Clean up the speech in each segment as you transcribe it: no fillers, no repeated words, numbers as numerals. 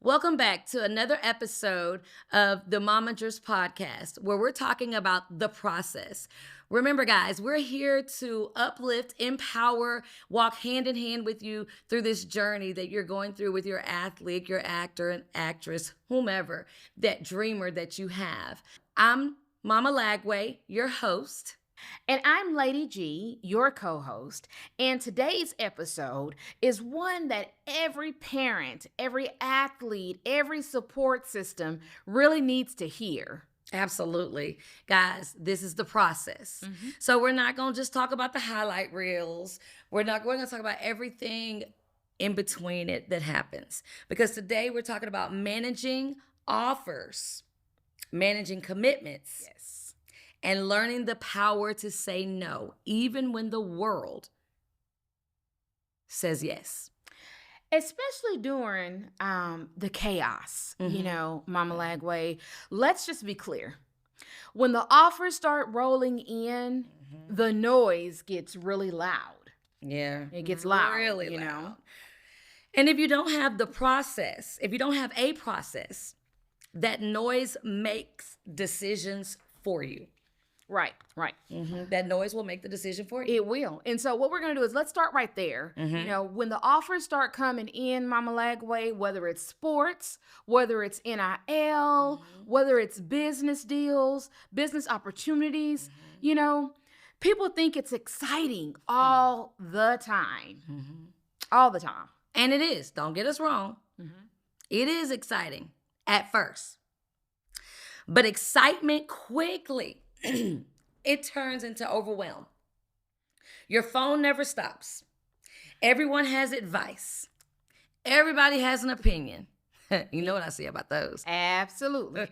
Welcome back to another episode of the Momagers podcast, where we're talking about the process. Remember, guys, we're here to uplift, empower, walk hand in hand with you through this journey that you're going through with your athlete, your actor and actress, whomever, that dreamer that you have. I'm Mama Lagway, your host. And I'm Lady G, your co host. And today's episode is one that every parent, every athlete, every support system really needs to hear. Absolutely. Guys, this is the process. So we're not going to just talk about the highlight reels. We're going to talk about everything in between it that happens. Because today we're talking about managing offers, managing commitments. Yes. And learning the power to say no, even when the world says yes. Especially during the chaos, Mama Lagway. Let's just be clear. When the offers start rolling in, the noise gets really loud. Yeah. It gets loud, really loud. And if you don't have the process, if you don't have a process, that noise makes decisions for you. Right. That noise will make the decision for you. It will. And so what we're going to do is let's start right there. When the offers start coming in, Mama Lagway, whether it's sports, whether it's NIL, whether it's business deals, business opportunities, people think it's exciting all the time. All the time. And it is. Don't get us wrong. It is exciting at first. But excitement quickly it turns into overwhelm. Your phone never stops. Everyone has advice. Everybody has an opinion. You know what I say about those. Absolutely.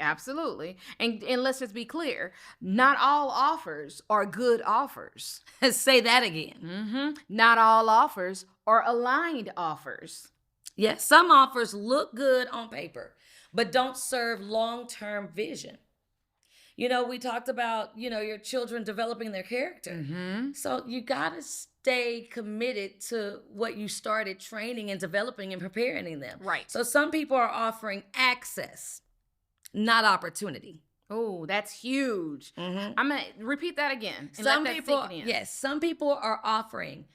And let's just be clear. Not all offers are good offers. Say that again. Not all offers are aligned offers. Yes, some offers look good on paper, but don't serve long-term vision. We talked about, your children developing their character. So you got to stay committed to what you started training and developing and preparing them. Right. So some people are offering access, not opportunity. Oh, that's huge. I'm going to repeat that again. And Some let that people, sink in. yes, some people are offering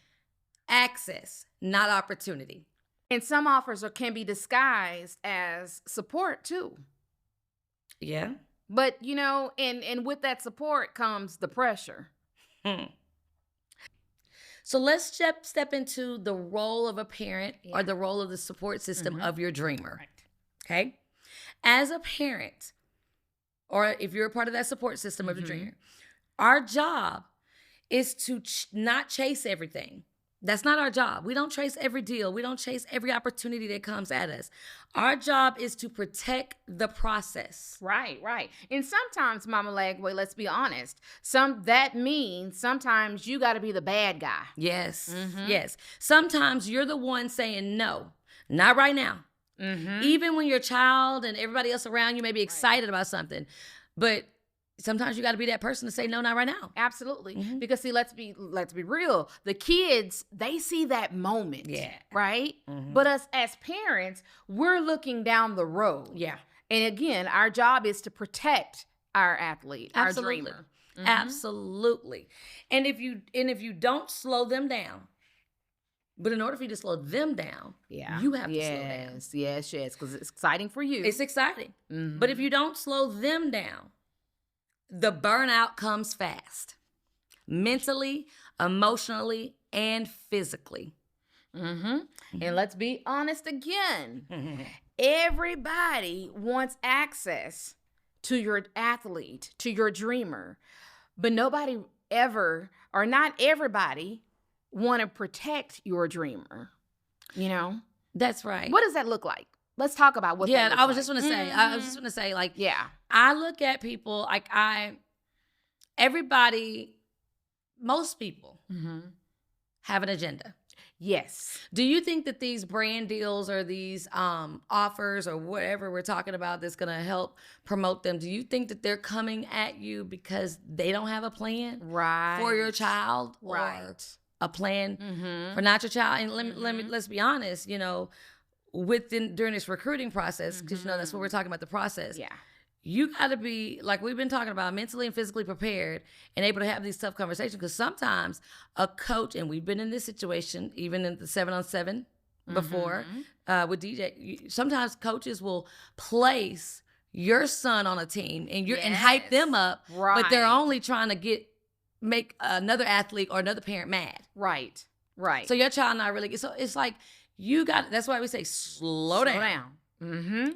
access, not opportunity. And some offers can be disguised as support too. Yeah. But, and with that support comes the pressure. So let's step into the role of a parent or the role of the support system of your dreamer. Right. Okay? As a parent, or if you're a part of that support system of the dreamer, our job is to not chase everything. That's not our job. We don't chase every deal. We don't chase every opportunity that comes at us. Our job is to protect the process. Right. And sometimes, Mama Lagway, let's be honest, that means sometimes you got to be the bad guy. Yes. Yes. Sometimes you're the one saying no, not right now. Even when your child and everybody else around you may be excited about something, but sometimes you got to be that person to say no, not right now. Absolutely. Because see, let's be real. The kids, they see that moment. Yeah. Right? But us as parents, we're looking down the road. Yeah. And again, our job is to protect our athlete, Absolutely. our dreamer. Absolutely. And if you don't slow them down, but in order for you to slow them down, you have to slow down. Yes, because it's exciting for you. It's exciting. But if you don't slow them down, the burnout comes fast, mentally, emotionally, and physically. And let's be honest again. Everybody wants access to your athlete, to your dreamer, but nobody ever, or not everybody, want to protect your dreamer. That's right. What does that look like? Let's talk about what that looks I was like. just going to say, I was just going to say, like, yeah. I look at people, like most people have an agenda. Yes. Do you think that these brand deals or these offers or whatever we're talking about that's going to help promote them, do you think that they're coming at you because they don't have a plan for your child or a plan for not your child? And let's be honest, during this recruiting process, because that's what we're talking about, the process. Yeah. You got to be, like we've been talking about, mentally and physically prepared and able to have these tough conversations. Because sometimes a coach, and we've been in this situation, even in the 7-on-7 before with DJ, sometimes coaches will place your son on a team and hype them up, but they're only trying to make another athlete or another parent mad. Right. So your child not really, so it's like, that's why we say slow down.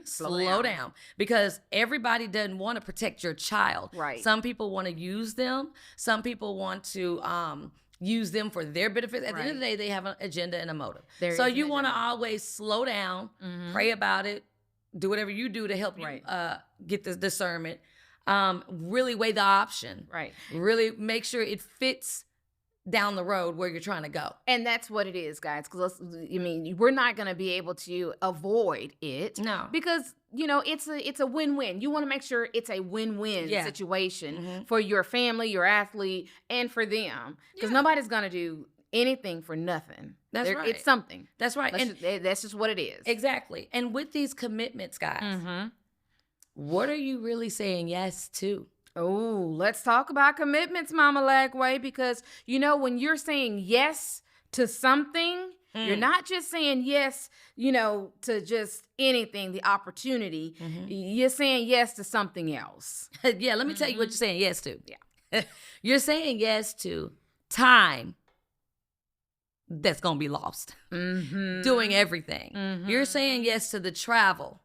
Slow down, because everybody doesn't want to protect your child. Right. Some people want to use them. Some people want to use them for their benefit. At the end of the day, they have an agenda and a motive. So you want to always slow down, pray about it, do whatever you do to help you get the discernment. Really weigh the option. Right. Really make sure it fits down the road where you're trying to go. And that's what it is, guys. Because we're not going to be able to avoid it. No. Because, it's a win-win. You want to make sure it's a win-win situation for your family, your athlete, and for them. Because nobody's going to do anything for nothing. That's right. It's something. That's right. That's just what it is. Exactly. And with these commitments, guys, what are you really saying yes to? Oh, let's talk about commitments, Mama Lagway, because, when you're saying yes to something, you're not just saying yes, to just anything, the opportunity. You're saying yes to something else. Yeah, let me tell you what you're saying yes to. Yeah. You're saying yes to time that's going to be lost. Doing everything. You're saying yes to the travel.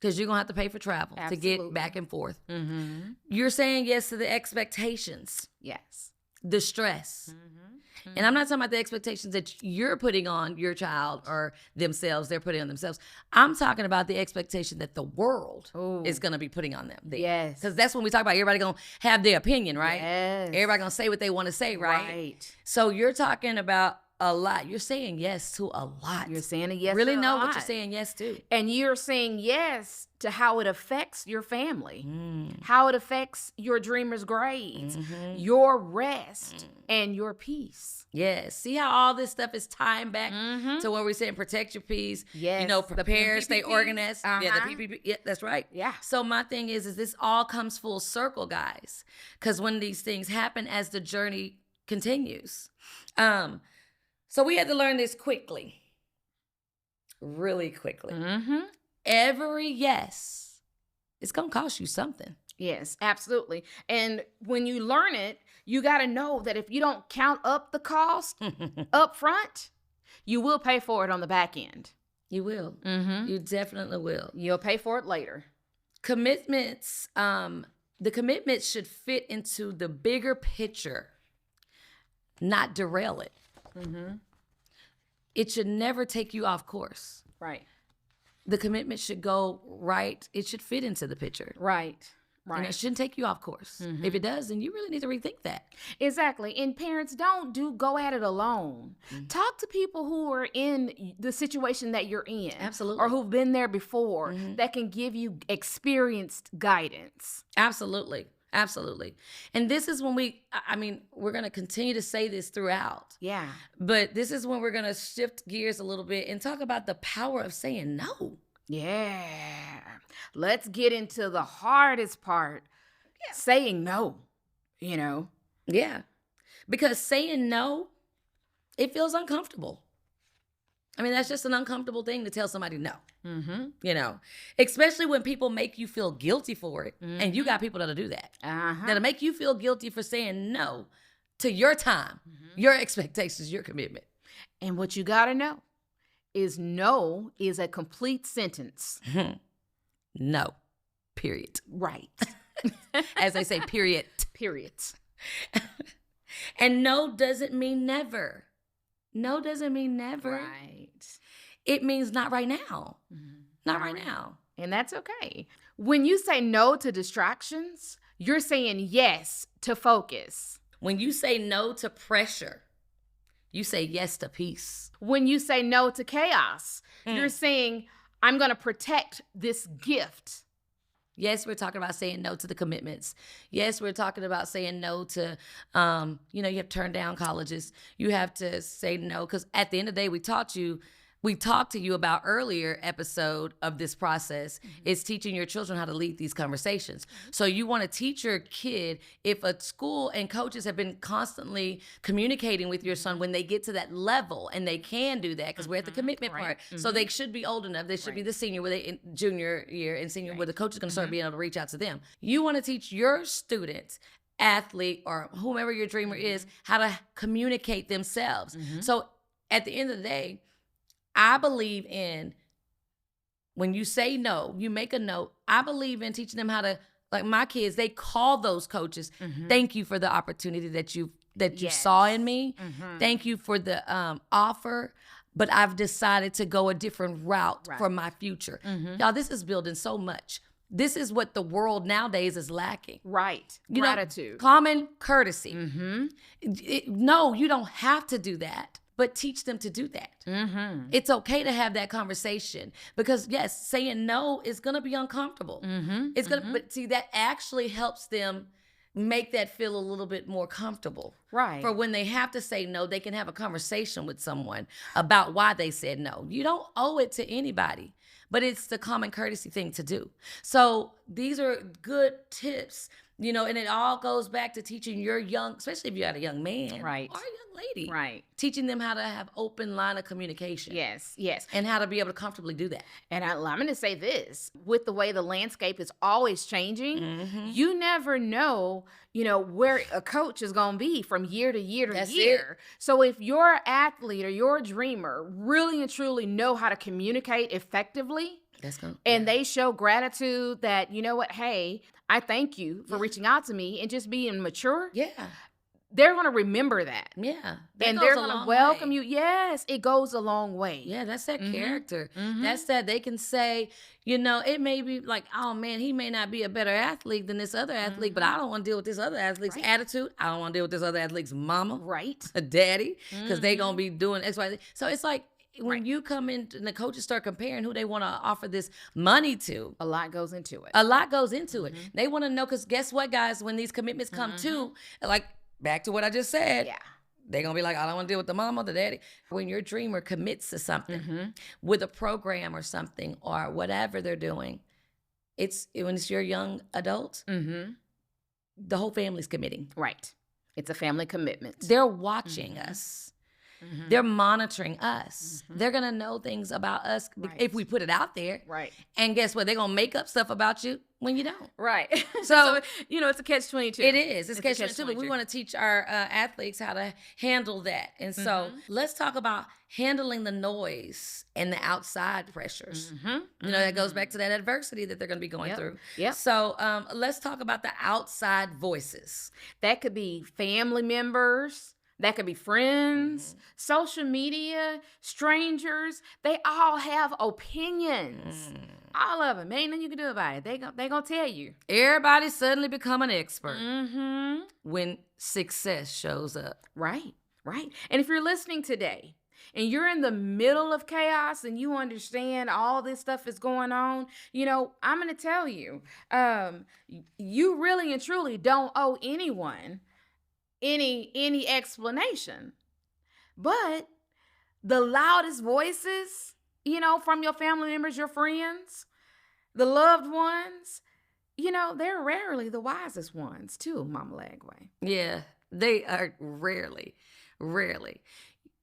Because you're going to have to pay for travel to get back and forth. You're saying yes to the expectations. Yes. The stress. And I'm not talking about the expectations that you're putting on your child or themselves, they're putting on themselves. I'm talking about the expectation that the world is going to be putting on them. Yes. Because that's when we talk about everybody going to have their opinion, right? Yes. Everybody going to say what they want to say, right? So you're talking about a lot. You're saying yes to a lot. You're saying a yes really to a know lot. what you're saying yes to. And you're saying yes to how it affects your family, how it affects your dreamers' grades, your rest, and your peace. Yes. See how all this stuff is tying back to what we're saying, protect your peace. Yes. Prepare, stay organized. Yeah, the PPP. Yeah, that's right. Yeah. So my thing is this all comes full circle, guys. Because when these things happen as the journey continues. So we had to learn this quickly. Really quickly. Every yes, it's going to cost you something. Yes, absolutely. And when you learn it, you got to know that if you don't count up the cost up front, you will pay for it on the back end. You will. You definitely will. You'll pay for it later. Commitments, the commitments should fit into the bigger picture, not derail it. It should never take you off course. Right. The commitment should go right. It should fit into the picture. Right. And it shouldn't take you off course. If it does, then you really need to rethink that. Exactly. And parents, don't go at it alone. Talk to people who are in the situation that you're in. Absolutely. Or who've been there before that can give you experienced guidance. Absolutely. And this is when we're going to continue to say this throughout. Yeah. But this is when we're going to shift gears a little bit and talk about the power of saying no. Yeah. Let's get into the hardest part. Yeah. Saying no, Yeah. Because saying no, it feels uncomfortable. That's just an uncomfortable thing to tell somebody no. Especially when people make you feel guilty for it. And you got people that'll do that. That'll make you feel guilty for saying no to your time, your expectations, your commitment. And what you got to know is no is a complete sentence. No. Period. Right. As they say, period. Period. And no doesn't mean never. No doesn't mean never. Right. It means not right now. Not right now. And that's okay. When you say no to distractions, you're saying yes to focus. When you say no to pressure, you say yes to peace. When you say no to chaos, you're saying, I'm going to protect this gift. Yes, we're talking about saying no to the commitments. Yes, we're talking about saying no to, you have to turn down colleges. You have to say no because at the end of the day, we taught you we talked to you about earlier episode of this process is teaching your children how to lead these conversations. So you want to teach your kid, if a school and coaches have been constantly communicating with your son when they get to that level, and they can do that because we're at the commitment part. So they should be old enough. They should be the senior, where they in junior year and senior, where the coach is going to start being able to reach out to them. You want to teach your students, athlete, or whomever your dreamer is, how to communicate themselves. So at the end of the day, I believe in, when you say no, you make a note. I believe in teaching them how to, like my kids, they call those coaches, thank you for the opportunity that you saw in me. Thank you for the offer, but I've decided to go a different route for my future. Y'all, this is building so much. This is what the world nowadays is lacking. Right. You Gratitude. know, common courtesy. No, you don't have to do that, but teach them to do that. It's okay to have that conversation, because yes, saying no is going to be uncomfortable. It's going to, but see, that actually helps them make that feel a little bit more comfortable. Right. For when they have to say no, they can have a conversation with someone about why they said no. You don't owe it to anybody, but it's the common courtesy thing to do. So these are good tips, you know, and it all goes back to teaching your young, especially if you got a young man or a young lady, teaching them how to have open line of communication. Yes. And how to be able to comfortably do that. And I'm going to say this, with the way the landscape is always changing, you never know, you know, where a coach is going to be from year to year to year. So if your athlete or your dreamer really and truly know how to communicate effectively, and they show gratitude that, you know what, hey, I thank you for reaching out to me and just being mature. They're going to remember that. And they're going to welcome you. Yes, it goes a long way. Yeah, that's that character. That's that they can say, you know, it may be like, oh man, he may not be a better athlete than this other athlete, but I don't want to deal with this other athlete's attitude. I don't want to deal with this other athlete's mama, a daddy, because they going to be doing X, Y, Z. So it's like, when you come in and the coaches start comparing who they want to offer this money to, a lot goes into it. They want to know, because guess what, guys? When these commitments come to, like, back to what I just said, they're going to be like, I don't want to deal with the mama, the daddy. When your dreamer commits to something with a program or something or whatever they're doing, when it's your young adult, the whole family's committing. Right. It's a family commitment. They're watching us. They're monitoring us. They're going to know things about us if we put it out there. And guess what? They're going to make up stuff about you when you don't. So, you know, it's a catch-22. It is. It's catch-22. But we want to teach our athletes how to handle that. And so let's talk about handling the noise and the outside pressures. You know, that goes back to that adversity that they're going to be going through. So let's talk about the outside voices. That could be family members. That could be friends, social media, strangers. They all have opinions. All of them. Ain't nothing you can do about it. They gonna tell you. Everybody suddenly become an expert when success shows up. Right. And if you're listening today and you're in the middle of chaos and you understand all this stuff is going on, you know, I'm going to tell you, you really and truly don't owe anyone any explanation. But the loudest voices, you know, from your family members, your friends, the loved ones, you know, they're rarely the wisest ones too, Mama Lagway. Yeah, they are rarely.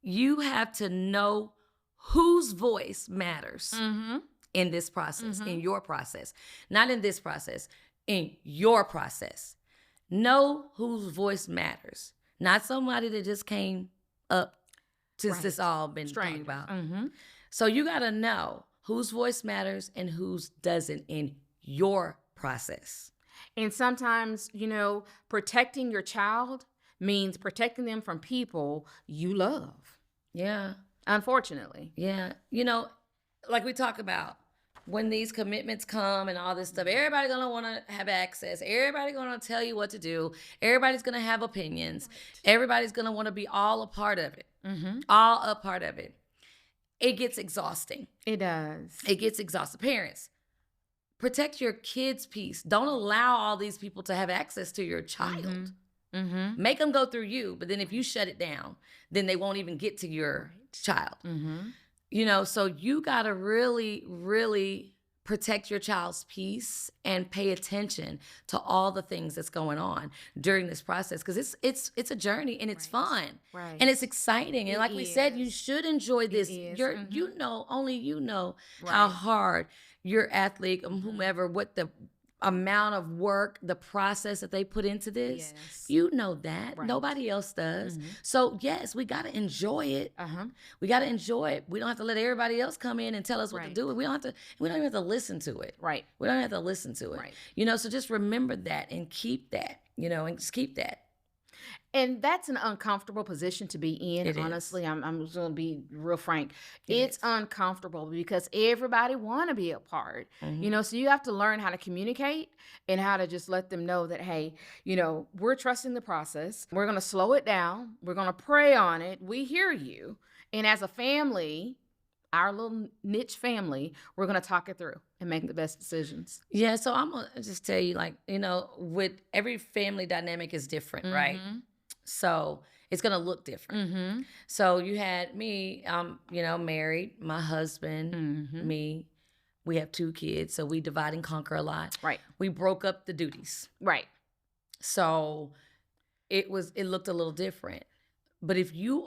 You have to know whose voice matters in this process, in your process. Not in this process, in your process. Know whose voice matters. Not somebody that just came up since this all been talked about. So you got to know whose voice matters and whose doesn't in your process. And sometimes, you know, protecting your child means protecting them from people you love. Yeah. Unfortunately. Yeah. You know, like we talk about, when these commitments come and all this stuff, everybody's going to want to have access. Everybody's going to tell you what to do. Everybody's going to have opinions. Everybody's going to want to be all a part of it. All a part of it. It gets exhausting. It does. It gets exhausting. Parents, protect your kids' peace. Don't allow all these people to have access to your child. Make them go through you, but then if you shut it down, then they won't even get to your child. So you got to really, really protect your child's peace and pay attention to all the things that's going on during this process, because it's a journey, and it's fun, Right. and it's exciting, and It like we said, you is. should enjoy this. is. Only you know how Right. hard your athlete, Mhm. whomever, what the amount of work, the process that they put into this. Yes. You know that. Right. Nobody else does. Mhm. So yes, we got to enjoy it. We got to enjoy it. We don't have to let everybody else come in and tell us what to Right. do. We don't even have to listen to it. Right. We don't have to listen to it. Right. So just remember that and keep that, and just keep that. And that's an uncomfortable position to be in. It is. Honestly, I'm just gonna be real frank. It It's is. uncomfortable because everybody want to be a part. Mhm. So you have to learn how to communicate and how to just let them know that, hey, we're trusting the process. We're gonna slow it down. We're gonna pray on it. We hear you, and as a family, our little niche family, we're gonna talk it through and make the best decisions. Yeah, so I'm going to just tell you, with every family dynamic is different, right? So it's going to look different. Mm-hmm. So you had me, married, my husband, Mm-hmm. me. We have 2 kids, so we divide and conquer a lot. Right. We broke up the duties. Right. So it looked a little different. But if you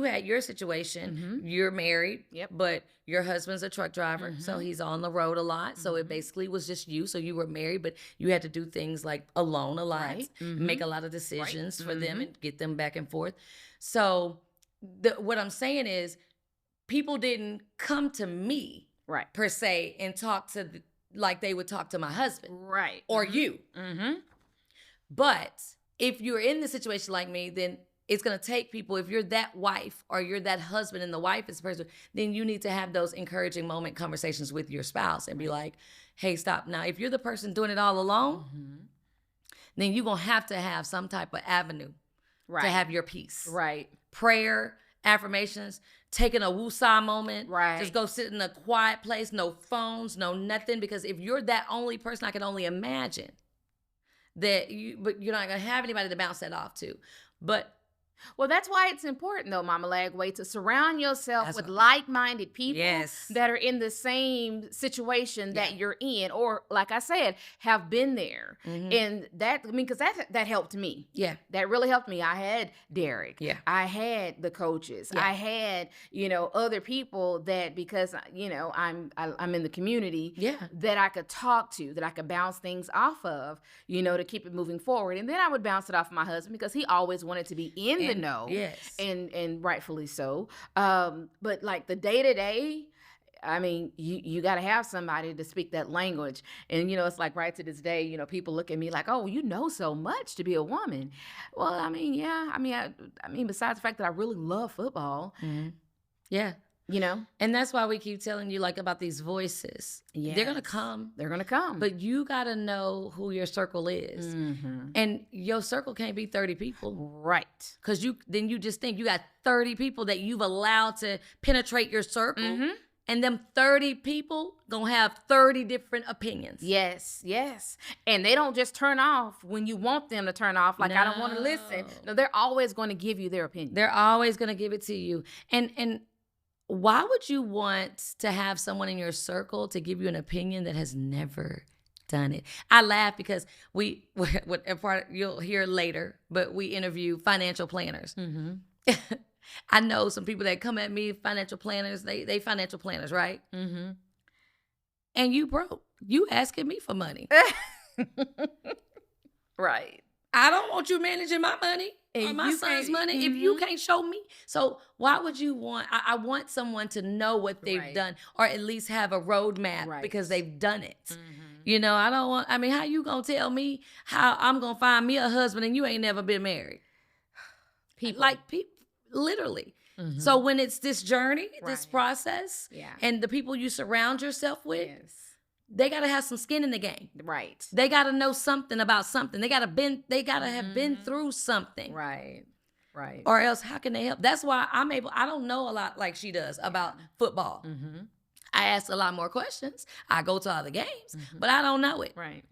had your situation, you're married, Yep. but your husband's a truck driver, so he's on the road a lot. So it basically was just you. So you were married, but you had to do things like alone a lot, Right. make a lot of decisions for them Mhm. and get them back and forth. So what I'm saying is, people didn't come to me Right. per se and talk like they would talk to my husband Right. or you. Mm-hmm. But if you're in the situation like me, then it's going to take people. If you're that wife or you're that husband and the wife is the person, then you need to have those encouraging moment conversations with your spouse and be like, hey, stop. Now, if you're the person doing it all alone, then you're going to have some type of avenue Right. to have your peace. Right. Prayer, affirmations, taking a woosah moment. Right. Just go sit in a quiet place, no phones, no nothing. Because if you're that only person, I can only imagine but you're not going to have anybody to bounce that off to. But Well, that's why it's important, though, Mama Lagway, to surround yourself That's with what- like-minded people Yes. that are in the same situation that Yeah. you're in, or, like I said, have been there. Mhm. And because that helped me. Yeah. That really helped me. I had Derek. Yeah. I had the coaches. Yeah. I had, other people that, because, I'm in the community, Yeah. that I could talk to, that I could bounce things off of, to keep it moving forward. And then I would bounce it off my husband because he always wanted to be in the know. Yes. And rightfully so. But like the day-to-day, I mean, you got to have somebody to speak that language. And, it's like right to this day, people look at me like, oh, you know so much to be a woman. Well, I mean, yeah. I mean, besides the fact that I really love football, Mhm. Yeah. And that's why we keep telling you like about these voices. They're going to Yes. come, they're going to come. but you got to know who your circle is. Mhm. And your circle can't be 30 people. Right. Because you just think you got 30 people that you've allowed to penetrate your circle. Mhm. And them 30 people going to have 30 different opinions. Yes, yes. And they don't just turn off when you want them to turn off, like I don't want to listen. No. No, they're always going to give you their opinion. They're always going to give it to you. And why would you want to have someone in your circle to give you an opinion that has never done it? I laugh because you'll hear later, but we interview financial planners. Mm-hmm. I know some people that come at me, financial planners, they financial planners, right? Mm-hmm. And you broke. You asking me for money. Right. I don't want you managing my money or And my you son's can't- money if you Mhm. can't show me. So why would you want? I want someone to know what they've Right. done, or at least have a roadmap Right. because they've done it. Mm-hmm. I don't want. I mean, how you gonna tell me how I'm gonna find me a husband and you ain't never been married? People. Literally. Mhm. So when it's this journey, this Right. process, Yeah. and the people you surround yourself with, Yes. they gotta have some skin in the game. Right. They gotta know something about something. They gotta have been Mhm. through something. Right. Right. Or else how can they help? That's why I don't know a lot like she does about football. Mm-hmm. I ask a lot more questions. I go to other games, Mhm. but I don't know it. Right.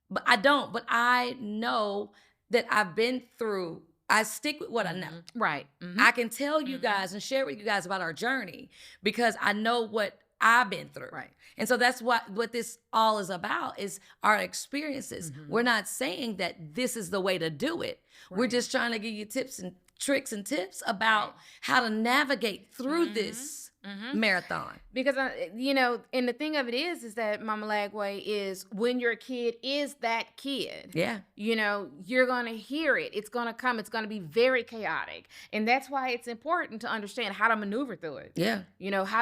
But I know that I've been through I stick with what I know. Right. Mm-hmm. I can tell you guys and share with you guys about our journey because I know what I've been through. Right. And so that's what this all is about, is our experiences. We're not saying that this is the way to do it. We're just trying to give you tips and tricks and tips about how to navigate through this marathon. Because, and the thing of it is that Mama Lagway is when your kid is that kid. Yeah. You're going to hear it. It's going to come. It's going to be very chaotic. And that's why it's important to understand how to maneuver through it. Yeah. How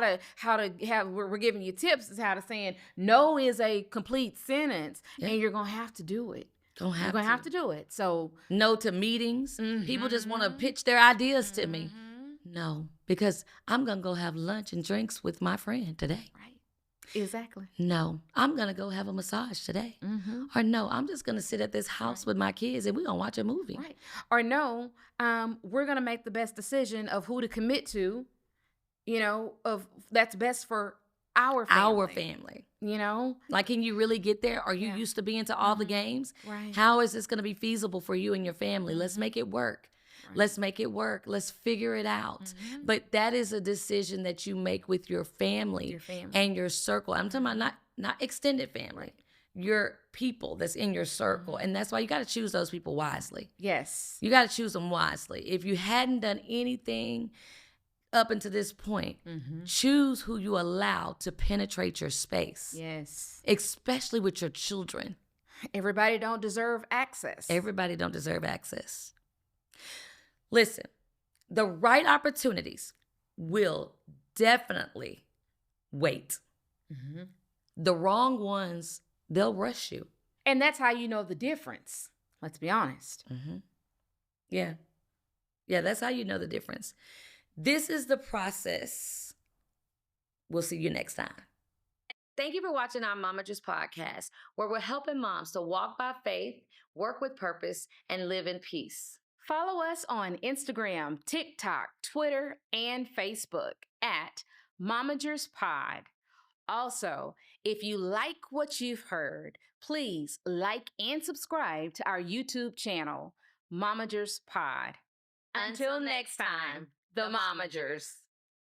to have, we're giving you tips is how to saying no is a complete sentence and you're going to have to do it. You're going to have to do it. So no to meetings. People just want to pitch their ideas to me. No, because I'm going to go have lunch and drinks with my friend today. Right. Exactly. No, I'm going to go have a massage today. Or no, I'm just going to sit at this house with my kids and we're going to watch a movie. Right. Or no, we're going to make the best decision of who to commit to, of that's best for our family. Our family. Like, can you really get there? Are you used to being to all the games? Right. How is this going to be feasible for you and your family? Let's make it work. Right. Let's make it work. Let's figure it out. But that is a decision that you make with your family, and your circle. I'm talking about not extended family. Your people that's in your circle. And that's why you got to choose those people wisely. Yes. You got to choose them wisely. If you hadn't done anything up until this point, choose who you allow to penetrate your space. Yes. Especially with your children. Everybody don't deserve access. Everybody don't deserve access. Listen, the right opportunities will definitely wait. The wrong ones, they'll rush you. And that's how you know the difference. Let's be honest. Yeah. Yeah, that's how you know the difference. This is the process. We'll see you next time. Thank you for watching our Momagers podcast, where we're helping moms to walk by faith, work with purpose, and live in peace. Follow us on Instagram, TikTok, Twitter, and Facebook at Momagers Pod. Also, if you like what you've heard, please like and subscribe to our YouTube channel, Momagers Pod. Until next time, the Momagers.